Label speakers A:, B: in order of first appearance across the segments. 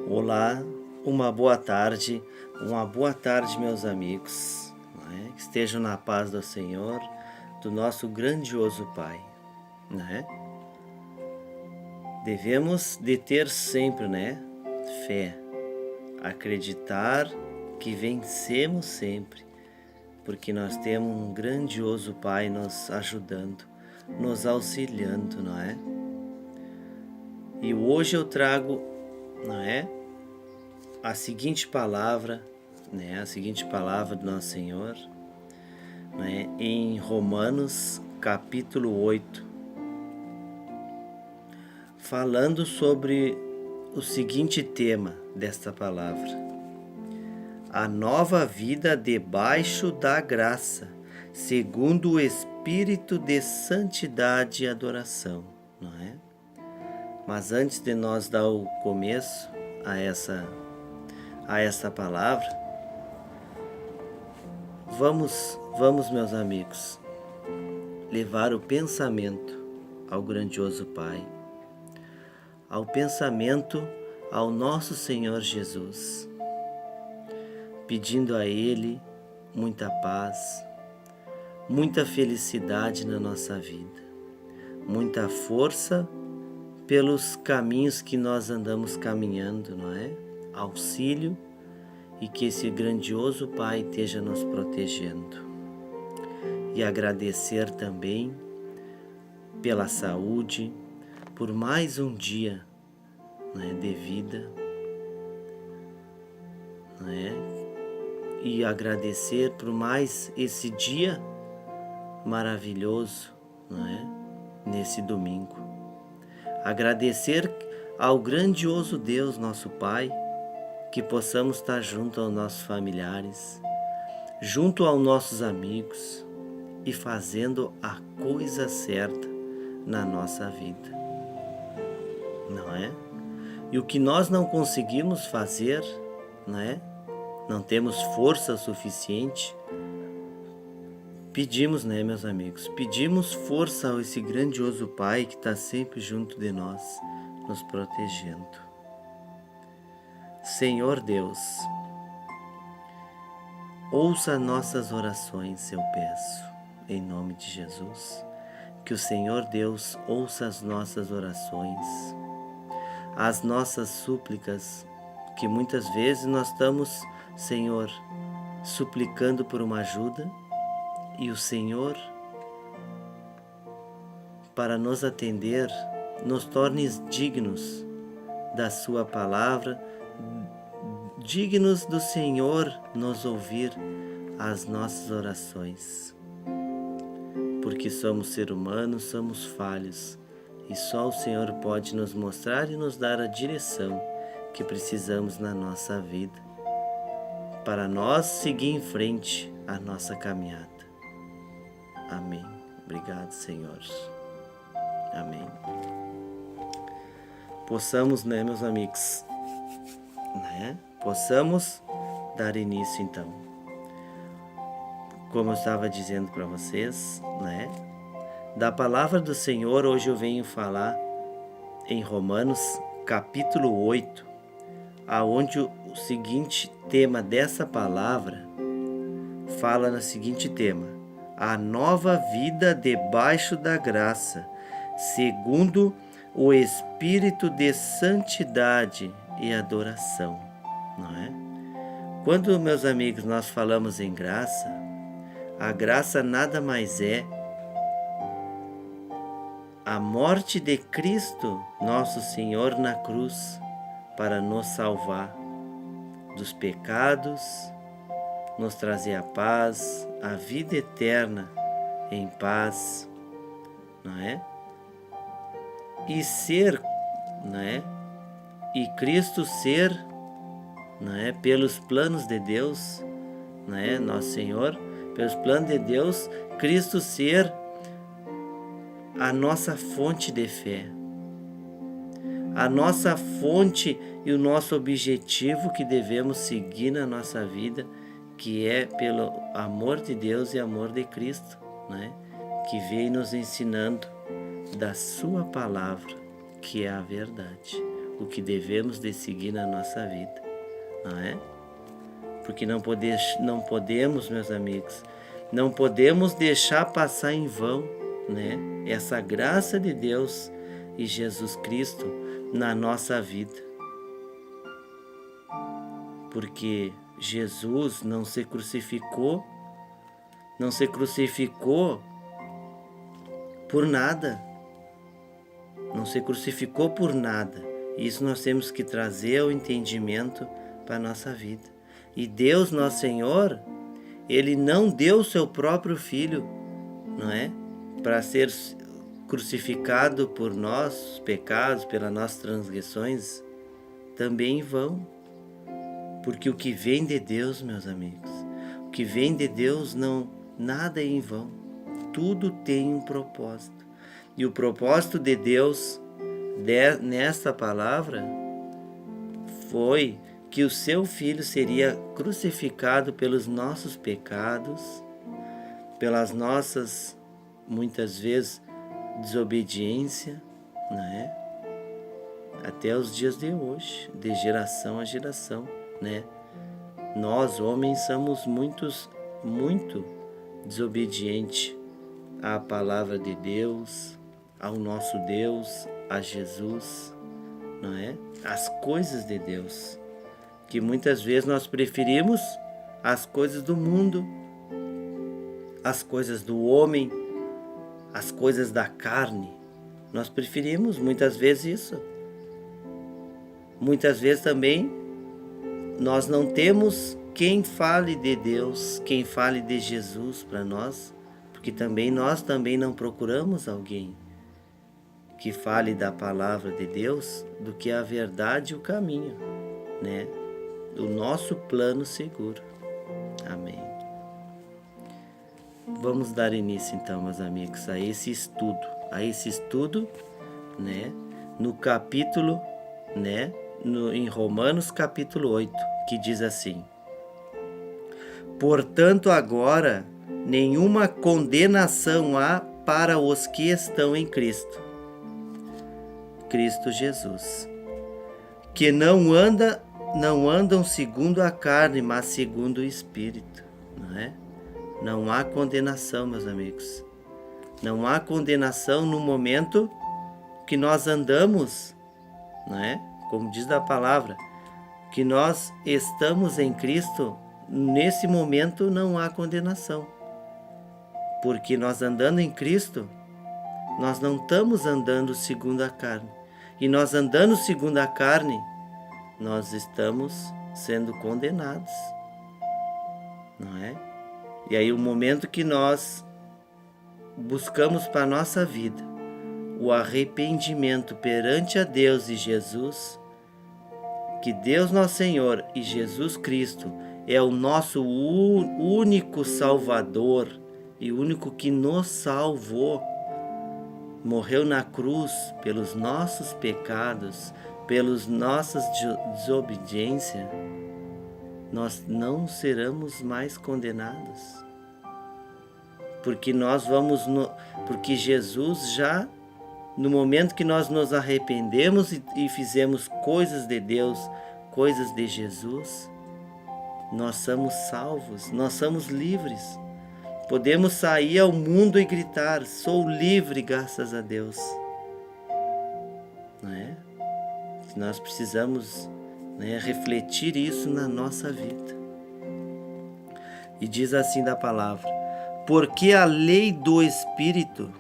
A: Olá, uma boa tarde, meus amigos, que estejam na paz do Senhor, do nosso grandioso Pai, né? Devemos de ter sempre, fé, acreditar que vencemos sempre, porque nós temos um grandioso Pai nos ajudando, nos auxiliando, não é? E hoje eu trago, a seguinte palavra, a seguinte palavra do nosso Senhor, em Romanos capítulo 8, falando sobre o seguinte tema desta palavra: a nova vida debaixo da graça, segundo o Espírito de santidade e adoração, não é? Mas antes de nós dar o começo a essa palavra, vamos, meus amigos, levar o pensamento ao grandioso Pai, ao pensamento ao nosso Senhor Jesus, pedindo a Ele muita paz, muita felicidade na nossa vida, muita força pelos caminhos que nós andamos caminhando, não é? Auxílio, e que esse grandioso Pai esteja nos protegendo. E agradecer também pela saúde, por mais um dia de vida, e agradecer por mais esse dia maravilhoso, nesse domingo. Agradecer ao grandioso Deus, nosso Pai, que possamos estar junto aos nossos familiares, junto aos nossos amigos e fazendo a coisa certa na nossa vida, não é? E o que nós não conseguimos fazer, não temos força suficiente, pedimos, meus amigos, pedimos força a esse grandioso Pai que está sempre junto de nós, nos protegendo. Senhor Deus, ouça nossas orações, eu peço, em nome de Jesus, que o Senhor Deus ouça as nossas orações, as nossas súplicas, que muitas vezes nós estamos, Senhor, suplicando por uma ajuda, e o Senhor, para nos atender, nos torne dignos da sua palavra, dignos do Senhor nos ouvir as nossas orações. Porque somos seres humanos, somos falhos, e só o Senhor pode nos mostrar e nos dar a direção que precisamos na nossa vida, para nós seguir em frente a nossa caminhada. Amém. Obrigado, Senhor. Amém. Possamos, meus amigos, possamos dar início, então. Como eu estava dizendo para vocês, da palavra do Senhor, hoje eu venho falar em Romanos capítulo 8, aonde o seguinte tema dessa palavra fala no seguinte tema: a nova vida debaixo da graça, segundo o Espírito de santidade e adoração, não é? Quando, meus amigos, nós falamos em graça, a graça nada mais é a morte de Cristo, nosso Senhor, na cruz, para nos salvar dos pecados, nos trazer a paz, a vida eterna em paz, não é? E ser, e Cristo ser, pelos planos de Deus, nosso Senhor, pelos planos de Deus, Cristo ser a nossa fonte de fé, a nossa fonte e o nosso objetivo que devemos seguir na nossa vida, que é pelo amor de Deus e amor de Cristo, que veio nos ensinando da sua palavra, que é a verdade. o que devemos de seguir na nossa vida, não é? Porque não podemos, meus amigos, não podemos deixar passar em vão, né, essa graça de Deus e Jesus Cristo na nossa vida. Porque Jesus não se crucificou por nada. Não se crucificou por nada. Isso nós temos que trazer ao entendimento para a nossa vida. E Deus, nosso Senhor, Ele não deu o seu próprio Filho, não é? Para ser crucificado por nossos pecados, pelas nossas transgressões, também em vão. Porque o que vem de Deus, meus amigos, o que vem de Deus, nada é em vão. Tudo tem um propósito. E o propósito de Deus nesta palavra foi que o seu Filho seria crucificado pelos nossos pecados, pelas nossas, muitas vezes, desobediência, né? Até os dias de hoje, de geração a geração, né? Nós, homens, somos muito desobedientes à palavra de Deus, ao nosso Deus, a Jesus, não é? As coisas de Deus, que muitas vezes nós preferimos as coisas do mundo, as coisas do homem, as coisas da carne. Nós preferimos muitas vezes isso. Muitas vezes também nós não temos quem fale de Deus, quem fale de Jesus para nós, porque nós também não procuramos alguém que fale da palavra de Deus, do que a verdade e o caminho, né? Do nosso plano seguro. Amém. Vamos dar início então, meus amigos, a esse estudo, né? No capítulo, né? Em Romanos capítulo 8, que diz assim: portanto, agora nenhuma condenação há para os que estão em Cristo Jesus, que não andam segundo a carne, mas segundo o Espírito, não é? Não há condenação, meus amigos. Não há condenação no momento que nós andamos, não é? Como diz a palavra, que nós estamos em Cristo, nesse momento não há condenação. Porque nós andando em Cristo, nós não estamos andando segundo a carne. E nós andando segundo a carne, nós estamos sendo condenados, não é? E aí o momento que nós buscamos para a nossa vida o arrependimento perante a Deus e Jesus, que Deus nosso Senhor e Jesus Cristo é o nosso único Salvador e único que nos salvou, morreu na cruz pelos nossos pecados, pelas nossas desobediências, nós não seremos mais condenados. Porque porque Jesus já, no momento que nós nos arrependemos e fizemos coisas de Deus, coisas de Jesus, nós somos salvos, nós somos livres. Podemos sair ao mundo e gritar: sou livre, graças a Deus. Não é? Nós precisamos, né, refletir isso na nossa vida. E diz assim da palavra: porque a lei do Espírito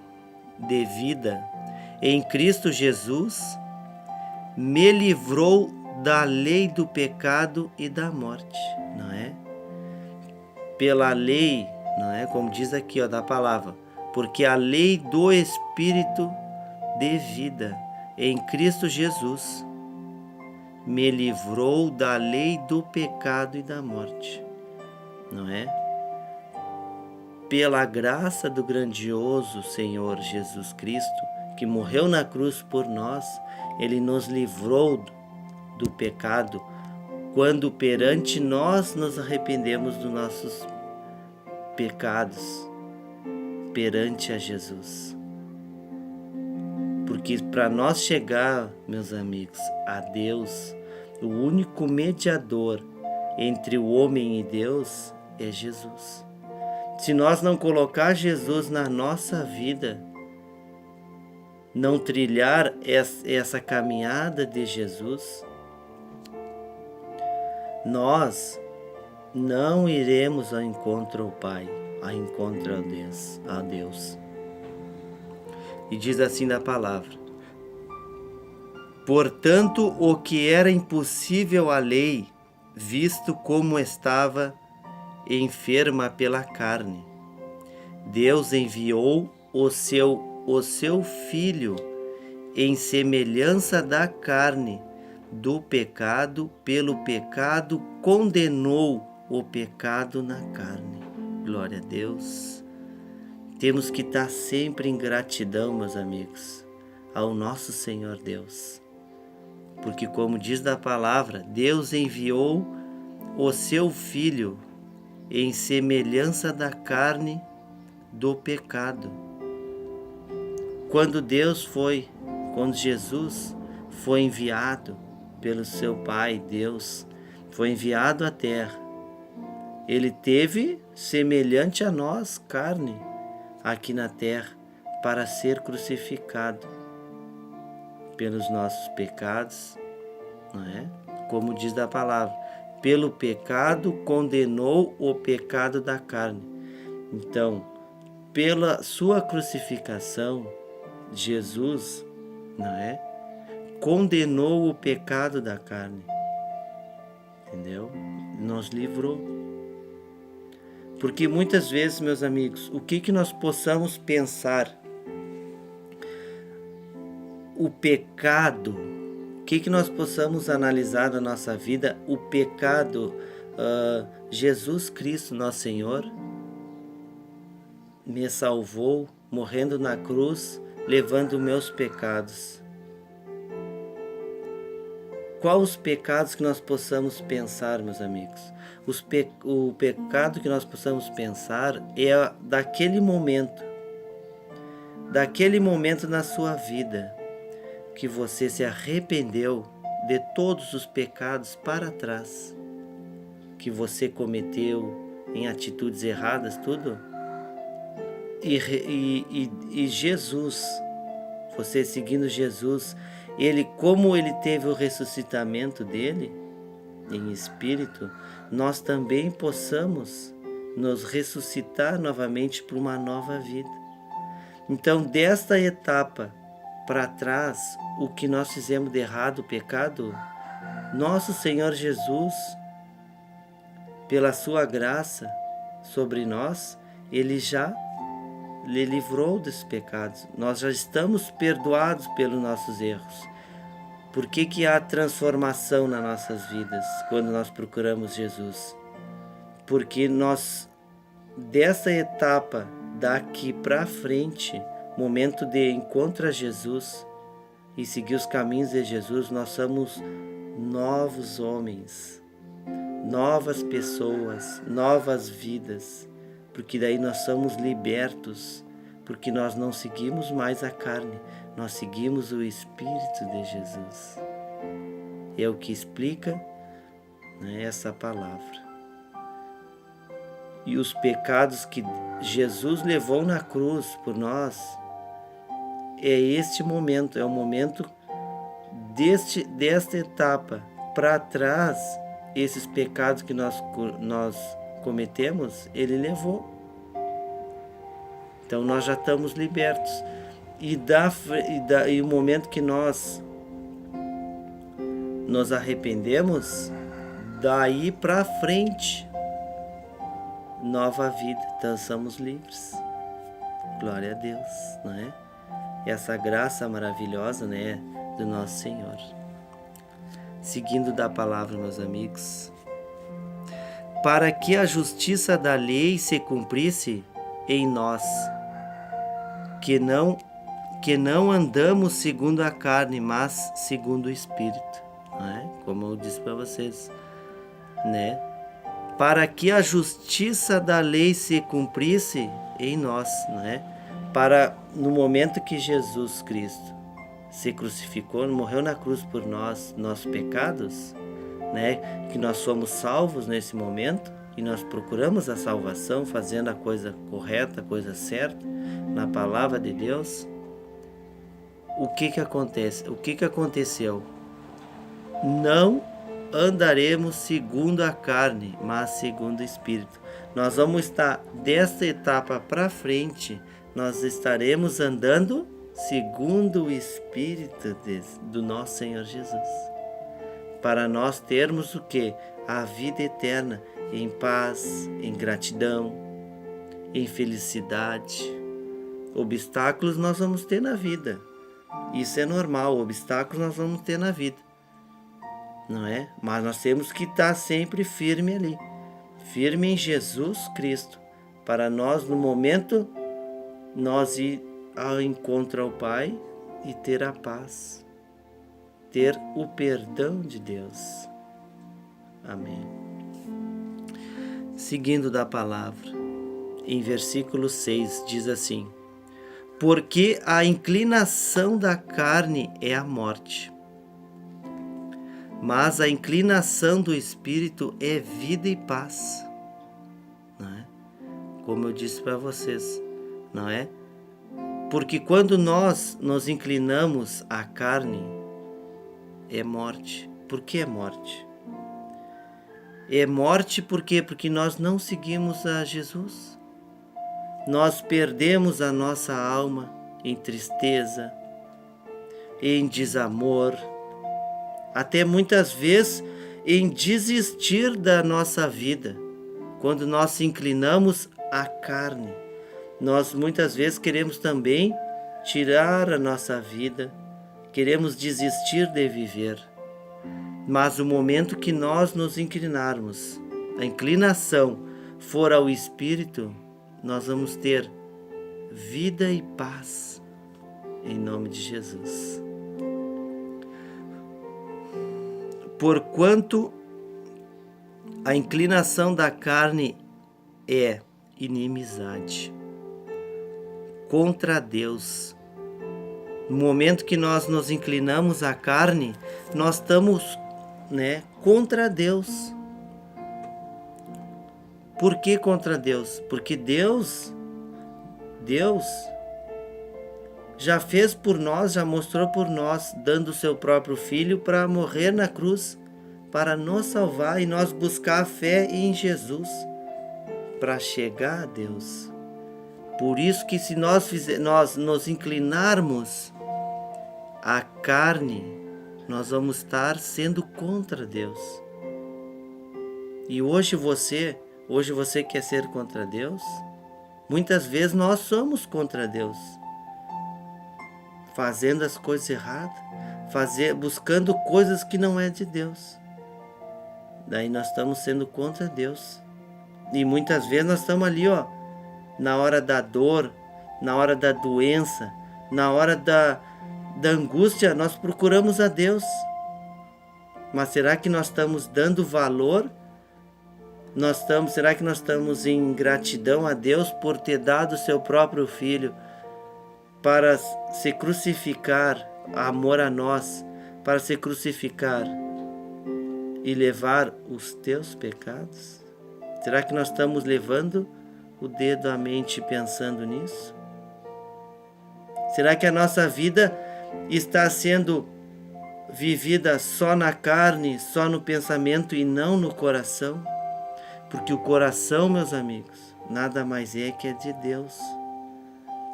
A: de vida em Cristo Jesus me livrou da lei do pecado e da morte, não é? Pela lei, não é? Como diz aqui, ó, da palavra, porque a lei do Espírito de vida em Cristo Jesus me livrou da lei do pecado e da morte, não é? Pela graça do grandioso Senhor Jesus Cristo, que morreu na cruz por nós, Ele nos livrou do pecado, quando perante nós nos arrependemos dos nossos pecados perante a Jesus. Porque para nós chegar, meus amigos, a Deus, o único mediador entre o homem e Deus é Jesus. Se nós não colocar Jesus na nossa vida, não trilhar essa caminhada de Jesus, nós não iremos ao encontro ao Pai, ao encontro a Deus. E diz assim na palavra: portanto, o que era impossível à lei, visto como estava enferma pela carne, Deus enviou o seu Filho em semelhança da carne, do pecado, pelo pecado condenou o pecado na carne. Glória a Deus. Temos que estar sempre em gratidão, meus amigos, ao nosso Senhor Deus. Porque, como diz na palavra, Deus enviou o seu Filho em semelhança da carne, do pecado. Quando Jesus foi enviado pelo seu Pai, Deus, foi enviado à terra, ele teve semelhante a nós, carne, aqui na terra, para ser crucificado pelos nossos pecados, não é? Como diz da palavra, pelo pecado condenou o pecado da carne. Então, pela sua crucificação, Jesus, não é? Condenou o pecado da carne. Entendeu? Nos livrou. Porque muitas vezes, meus amigos, o que nós possamos pensar, o pecado, o que nós possamos analisar na nossa vida, o pecado, Jesus Cristo, nosso Senhor, me salvou, morrendo na cruz, levando meus pecados. Quais os pecados que nós possamos pensar, meus amigos? O pecado que nós possamos pensar é daquele momento na sua vida, que você se arrependeu de todos os pecados para trás, que você cometeu em atitudes erradas, tudo. E Jesus, você seguindo Jesus, como ele teve o ressuscitamento dele, em espírito, nós também possamos nos ressuscitar novamente para uma nova vida. Então, desta etapa para trás, o que nós fizemos de errado, o pecado, nosso Senhor Jesus, pela sua graça sobre nós, ele já lhe livrou dos pecados. Nós já estamos perdoados pelos nossos erros. Por que há transformação nas nossas vidas quando nós procuramos Jesus? Porque nós, dessa etapa daqui para frente, momento de encontro a Jesus e seguir os caminhos de Jesus, nós somos novos homens, novas pessoas, novas vidas, porque daí nós somos libertos, porque nós não seguimos mais a carne, nós seguimos o Espírito de Jesus. É o que explica, né, essa palavra. E os pecados que Jesus levou na cruz por nós, é este momento, é o momento desta etapa para trás, esses pecados que nós cometemos, ele levou. Então nós já estamos libertos. E o momento que nós nos arrependemos, daí para frente, nova vida, então somos livres. Glória a Deus, não é? Essa graça maravilhosa, né, do nosso Senhor. Seguindo da palavra, meus amigos, para que a justiça da lei se cumprisse em nós, que não andamos segundo a carne, mas segundo o Espírito, não é? Como eu disse para vocês, né? Para que a justiça da lei se cumprisse em nós, né? No momento que Jesus Cristo se crucificou, morreu na cruz por nós, nossos pecados, né? Que nós somos salvos nesse momento e nós procuramos a salvação fazendo a coisa correta, a coisa certa, na palavra de Deus. O que acontece? O que aconteceu? Não andaremos segundo a carne, mas segundo o Espírito. Nós vamos estar desta etapa para frente, nós estaremos andando segundo o Espírito do nosso Senhor Jesus. Para nós termos o quê? A vida eterna, em paz, em gratidão, em felicidade. Obstáculos nós vamos ter na vida. Isso é normal, obstáculos nós vamos ter na vida. Não é? Mas nós temos que estar sempre firme ali. Firme em Jesus Cristo. Para nós, no momento, nós ir ao encontro ao Pai e ter a paz. Ter o perdão de Deus. Amém. Seguindo da palavra, em versículo 6 diz assim: porque a inclinação da carne é a morte, mas a inclinação do Espírito é vida e paz. Não é? Como eu disse para vocês, não é? Porque quando nós nos inclinamos à carne, é morte. Por que é morte? É morte por quê? Porque nós não seguimos a Jesus. Nós perdemos a nossa alma em tristeza, em desamor, até muitas vezes em desistir da nossa vida. Quando nós se inclinamos à carne, nós muitas vezes queremos também tirar a nossa vida, queremos desistir de viver. Mas o momento que nós nos inclinarmos, a inclinação for ao Espírito, nós vamos ter vida e paz, em nome de Jesus. Porquanto a inclinação da carne é inimizade contra Deus. No momento que nós nos inclinamos à carne, nós estamos, contra Deus. Por que contra Deus? Porque Deus já fez por nós, já mostrou por nós, dando o seu próprio Filho para morrer na cruz, para nos salvar e nós buscar a fé em Jesus, para chegar a Deus. Por isso que se nós nos inclinarmos à carne, nós vamos estar sendo contra Deus. E hoje você quer ser contra Deus? Muitas vezes nós somos contra Deus, fazendo as coisas erradas, buscando coisas que não é de Deus. Daí nós estamos sendo contra Deus. E muitas vezes nós estamos ali, na hora da dor, na hora da doença, na hora da angústia, nós procuramos a Deus. Mas será que nós estamos dando valor? Será que nós estamos em gratidão a Deus por ter dado o seu próprio Filho para se crucificar, amor a nós, para se crucificar e levar os teus pecados? Será que nós estamos levando o dedo à mente pensando nisso? Será que a nossa vida está sendo vivida só na carne, só no pensamento e não no coração? Porque o coração, meus amigos, nada mais é que é de Deus.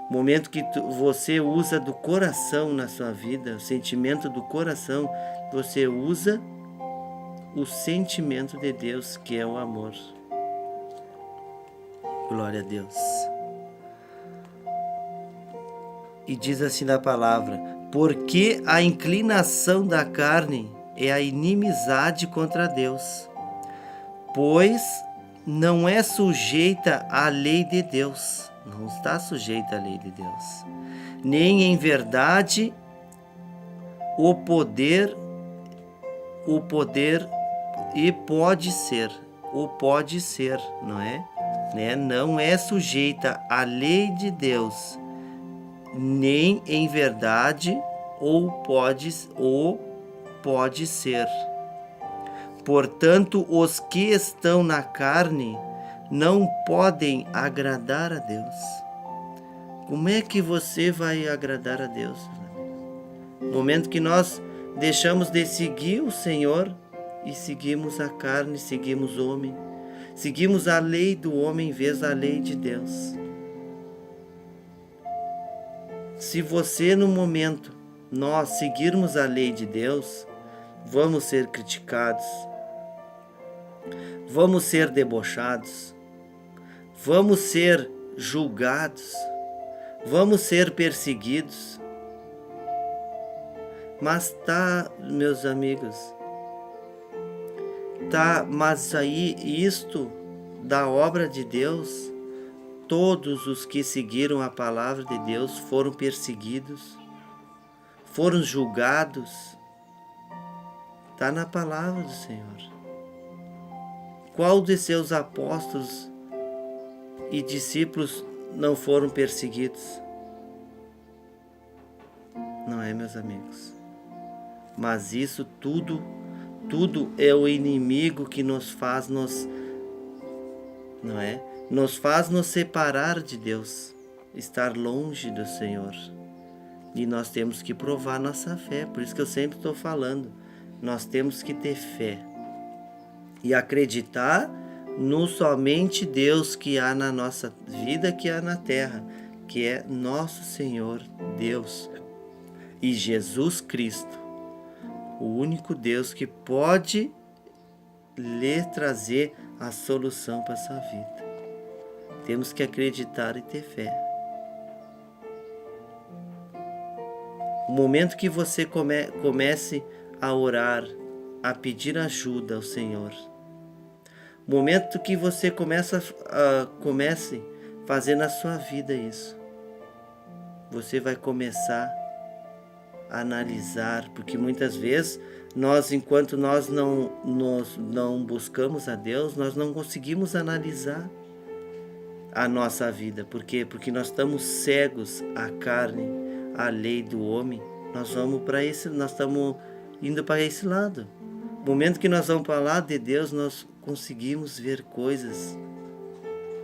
A: O momento que você usa do coração na sua vida, o sentimento do coração, você usa o sentimento de Deus, que é o amor. Glória a Deus. E diz assim na palavra: porque a inclinação da carne é a inimizade contra Deus, pois não é sujeita à lei de Deus. Não está sujeita à lei de Deus. Nem em verdade o poder e pode ser, não é? Não é sujeita à lei de Deus, nem em verdade ou pode ser. Portanto, os que estão na carne não podem agradar a Deus. Como é que você vai agradar a Deus? No momento que nós deixamos de seguir o Senhor e seguimos a carne, seguimos o homem, seguimos a lei do homem em vez da lei de Deus. Se você, no momento, nós seguirmos a lei de Deus, vamos ser criticados, vamos ser debochados, vamos ser julgados, vamos ser perseguidos. Mas meus amigos, mas aí isto da obra de Deus, todos os que seguiram a palavra de Deus foram perseguidos, foram julgados. Está na palavra do Senhor. Qual de seus apóstolos e discípulos não foram perseguidos? Não é, meus amigos? Mas isso tudo é o inimigo que nos faz nos faz nos separar de Deus, estar longe do Senhor. E nós temos que provar nossa fé, por isso que eu sempre estou falando, nós temos que ter fé e acreditar no somente Deus que há na nossa vida, que há na terra, que é nosso Senhor Deus e Jesus Cristo, o único Deus que pode lhe trazer a solução para a sua vida. Temos que acreditar e ter fé. O momento que você comece a orar, a pedir ajuda ao Senhor, o momento que você comece a fazer na sua vida isso, você vai começar a analisar, porque muitas vezes enquanto nós não buscamos a Deus, nós não conseguimos analisar a nossa vida. Por quê? Porque nós estamos cegos à carne, à lei do homem. Nós estamos indo para esse lado. No momento que nós vamos para lá de Deus, nós conseguimos ver coisas,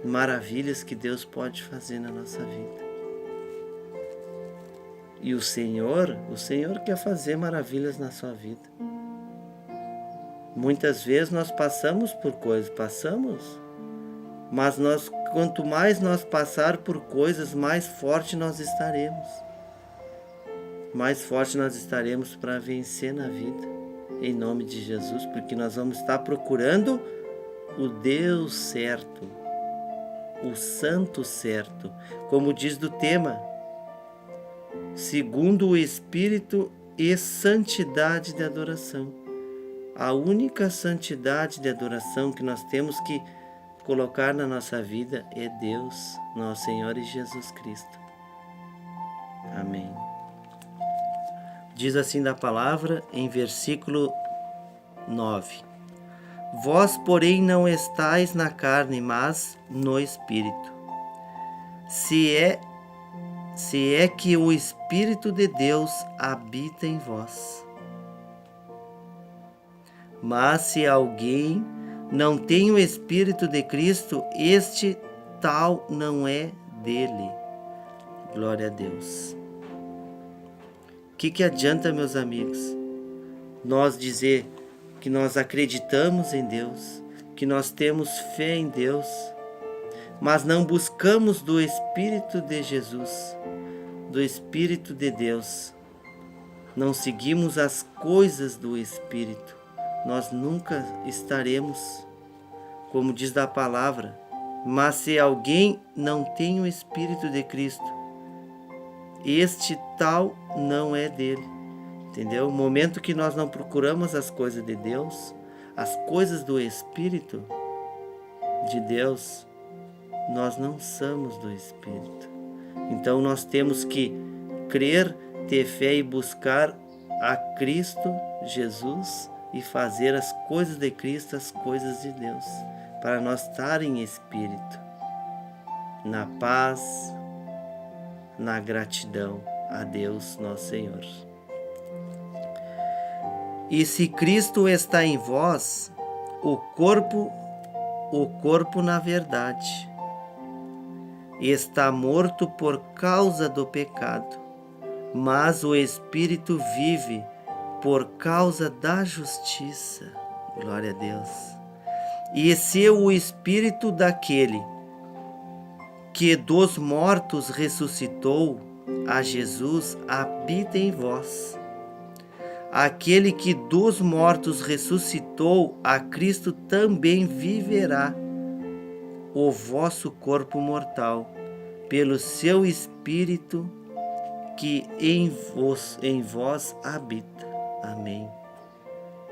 A: maravilhas que Deus pode fazer na nossa vida. E o Senhor quer fazer maravilhas na sua vida. Muitas vezes nós passamos por coisas, mas quanto mais nós passar por coisas, mais forte nós estaremos. Mais forte nós estaremos para vencer na vida, em nome de Jesus, porque nós vamos estar procurando o Deus certo, o Santo certo, como diz do tema, segundo o Espírito e santidade de adoração. A única santidade de adoração que nós temos que colocar na nossa vida é Deus, nosso Senhor e Jesus Cristo. Amém. Diz assim da palavra em versículo 9: Vós, porém, não estáis na carne, mas no Espírito. Se é que o Espírito de Deus habita em vós. Mas se alguém não tem o Espírito de Cristo, este tal não é dele. Glória a Deus. O que adianta, meus amigos, nós dizer que nós acreditamos em Deus, que nós temos fé em Deus, mas não buscamos do Espírito de Jesus, do Espírito de Deus, não seguimos as coisas do Espírito, nós nunca estaremos, como diz da palavra, mas se alguém não tem o Espírito de Cristo, este tal não é dele. Entendeu? O momento que nós não procuramos as coisas de Deus, as coisas do Espírito de Deus, nós não somos do Espírito. Então nós temos que crer, ter fé e buscar a Cristo Jesus e fazer as coisas de Cristo, as coisas de Deus, para nós estar em Espírito, na paz, na gratidão a Deus, nosso Senhor. E se Cristo está em vós, o corpo na verdade está morto por causa do pecado, mas o Espírito vive por causa da justiça. Glória a Deus. E se o Espírito daquele que dos mortos ressuscitou a Jesus habita em vós, aquele que dos mortos ressuscitou a Cristo também viverá o vosso corpo mortal pelo seu Espírito que em vós habita. Amém.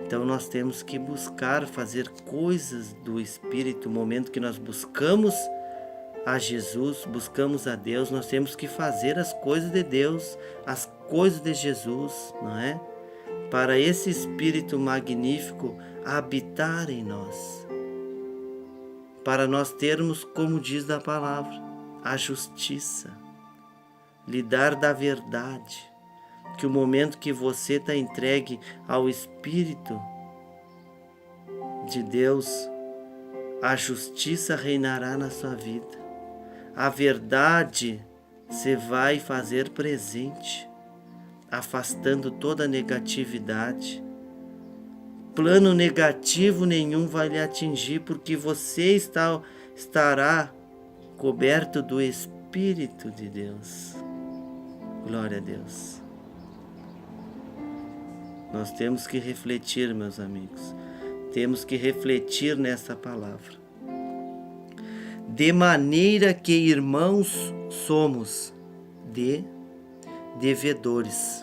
A: Então nós temos que buscar fazer coisas do Espírito. No momento que nós buscamos a Jesus, buscamos a Deus, nós temos que fazer as coisas de Deus, as coisas de Jesus, não é? Para esse Espírito magnífico habitar em nós. Para nós termos, como diz a palavra, a justiça, lidar da verdade, que o momento que você está entregue ao Espírito de Deus, a justiça reinará na sua vida. A verdade se vai fazer presente, afastando toda negatividade. Plano negativo nenhum vai lhe atingir, porque você estará coberto do Espírito de Deus. Glória a Deus. Nós temos que refletir, meus amigos. Temos que refletir nessa palavra. De maneira que, irmãos, somos devedores,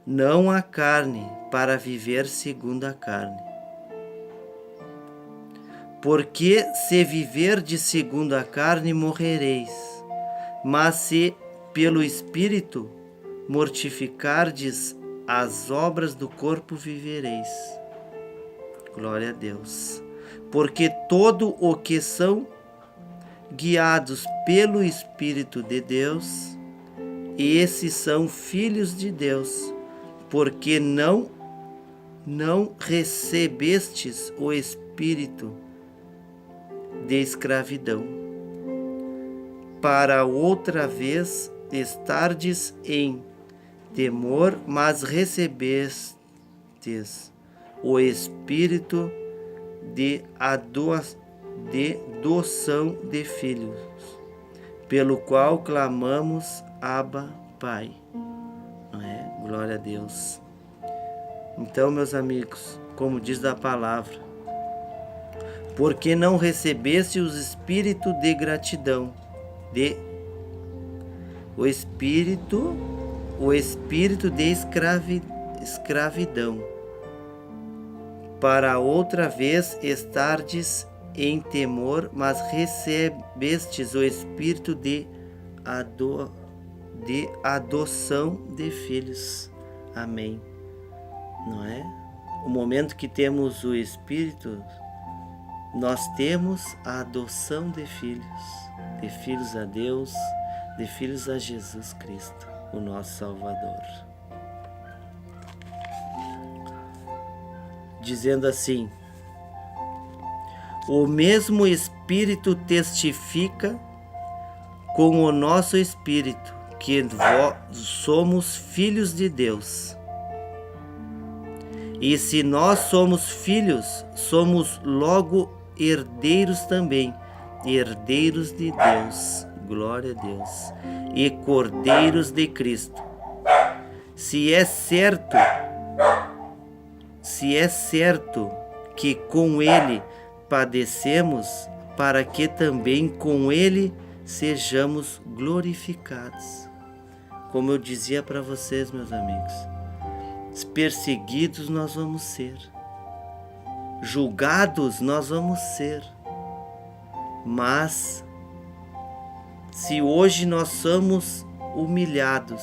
A: não a carne, para viver segundo a carne. Porque se viverdes segundo a carne, morrereis, mas se pelo Espírito mortificardes as obras do corpo, vivereis. Glória a Deus. Porque todo o que são guiados pelo Espírito de Deus, esses são filhos de Deus, porque não recebestes o espírito de escravidão, para outra vez estardes em temor, mas recebestes o espírito de adoção de filhos, pelo qual clamamos, Abba, Pai. Não é? Glória a Deus. Então, meus amigos, como diz a palavra, porque não recebeste o espírito de gratidão, o espírito de escravidão, para outra vez estardes em temor, mas recebestes o espírito de adoção de filhos. Amém. Não é? O momento que temos o Espírito, nós temos a adoção de filhos a Deus, de filhos a Jesus Cristo, o nosso Salvador. Dizendo assim: o mesmo Espírito testifica com o nosso Espírito que somos filhos de Deus. E se nós somos filhos, somos logo herdeiros também, herdeiros de Deus, glória a Deus, e cordeiros de Cristo. Se é certo que com Ele padecemos, para que também com Ele sejamos glorificados. Como eu dizia para vocês, meus amigos, perseguidos nós vamos ser, julgados nós vamos ser, mas se hoje nós somos humilhados,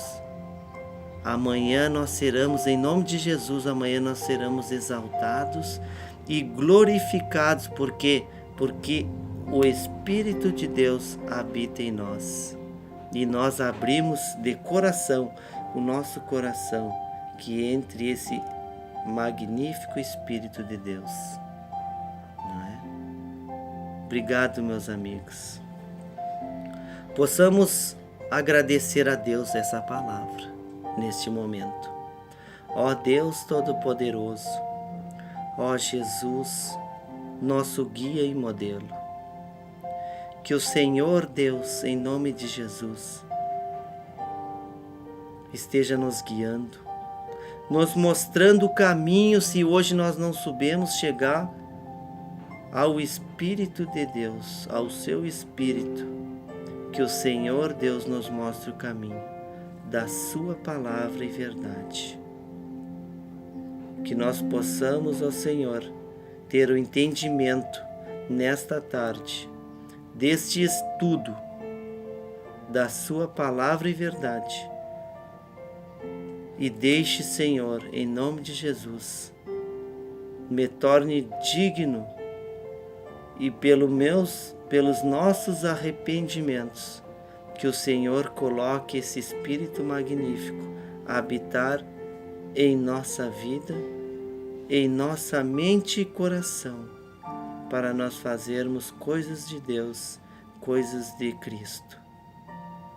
A: amanhã nós seremos, em nome de Jesus, amanhã nós seremos exaltados e glorificados, porque o Espírito de Deus habita em nós, e nós abrimos de coração o nosso coração que entre esse magnífico Espírito de Deus, não é? Obrigado, meus amigos. Possamos agradecer a Deus essa palavra neste momento. Ó Deus Todo-Poderoso, ó Jesus, nosso guia e modelo, que o Senhor Deus, em nome de Jesus, esteja nos guiando, nos mostrando o caminho. Se hoje nós não soubermos chegar ao Espírito de Deus, ao seu Espírito, que o Senhor Deus nos mostre o caminho da sua palavra e verdade. Que nós possamos, ó Senhor, ter o entendimento nesta tarde deste estudo da sua palavra e verdade. E deixe, Senhor, em nome de Jesus, me torne digno e pelos nossos arrependimentos, que o Senhor coloque esse Espírito magnífico a habitar em nossa vida, em nossa mente e coração, para nós fazermos coisas de Deus, coisas de Cristo.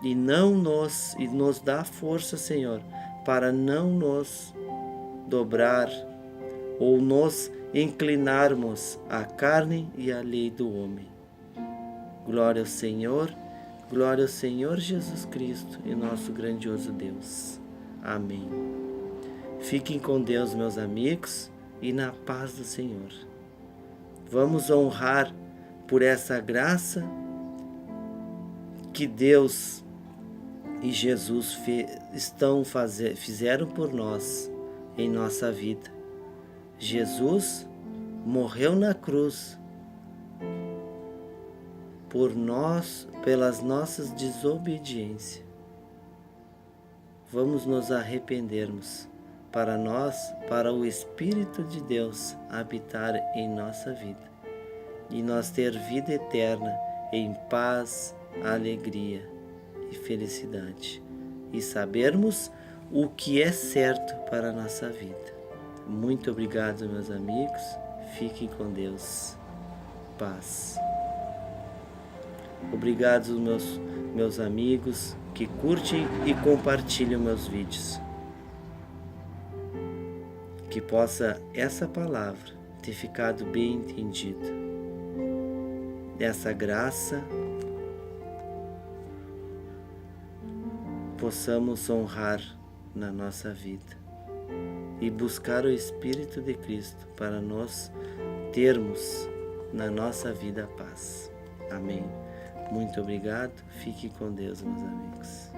A: E nos dá força, Senhor, para não nos dobrar ou nos inclinarmos à carne e à lei do homem. Glória ao Senhor Jesus Cristo e nosso grandioso Deus. Amém. Fiquem com Deus, meus amigos, e na paz do Senhor. Vamos honrar por essa graça que Deus e Jesus fizeram por nós em nossa vida. Jesus morreu na cruz por nós, pelas nossas desobediências. Vamos nos arrependermos para o Espírito de Deus habitar em nossa vida e nós ter vida eterna em paz, alegria e felicidade, e sabermos o que é certo para a nossa vida. Muito obrigado, meus amigos. Fiquem com Deus. Paz. Obrigado, meus amigos que curtem e compartilham meus vídeos. Que possa essa palavra ter ficado bem entendida. Essa graça possamos honrar na nossa vida e buscar o Espírito de Cristo para nós termos na nossa vida a paz. Amém. Muito obrigado. Fique com Deus, meus amigos.